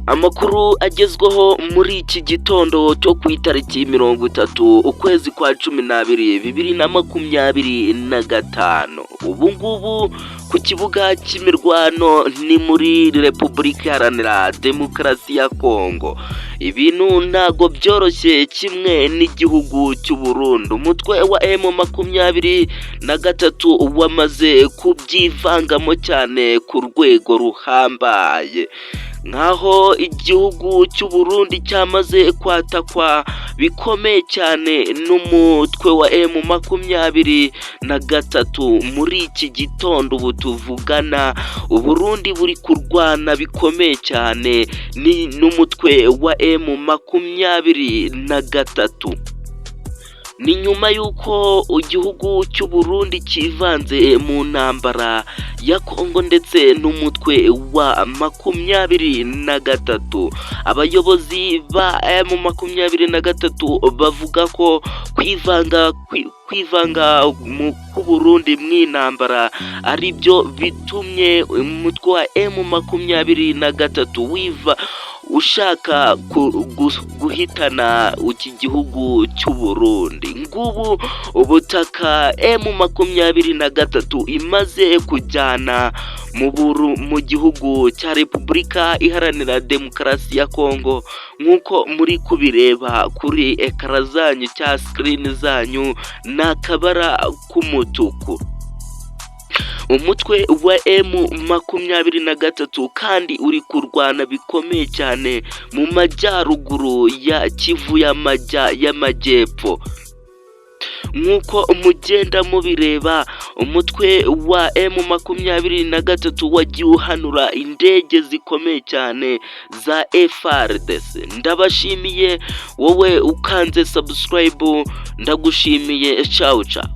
Amakuru agezweho muri iki gitondo cyo ku itariki 30 ukwezi kwa 12 2025. Ubu ngubu ku kibuga cy'imirwano ni muri Repubulika Iharanira Demokarasi ya Kongo. Ibintu ntago byoroshye kimwe n'igihugu cy'u Burundi. Umutwe wa M23 wamaze kubyivangamo cyane ku rwego ruhambaye, nkaho igihugu cy'u Burundi cyamaze kwatakwa bikomeye cyane n'umutwe wa M23. Muri iki gitondo ubu tuvugana, u Burundi buri kurwana bikomeye cyane n'umutwe wa M23. Ni nyuma y'uko igihugu cy'u Burundi kivanze mu ntambara ya Kongo ndetse n'umutwe wa M23. Abayobozi ba M23 bavuga ko kwivanga ku Burundi mw'intambara ari byo bitumye umutwe wa M23 ushaka guhitana iki gihugu cy'u Burundi. Ngubu ubutaka M23 imaze kujyana mu gihugu cya Repubulika Iharanira Demokarasi ya Kongo, nk'uko muri kubireba kuri ekara zanyu cya screen zanyu, n'akabara k'umutuku. Umutwe wa M23 kandi uri kurwana bikomeye cyane mu majyaruguru ya Kivu y'amajyepfo. Nk'uko mugenda mubireba, umutwe wa M23 wagiye uhanura indege zikomeye cyane za FARDC. Ndabashimiye wowe ukanze subscribe, ndagushimiye. Ciao ciao.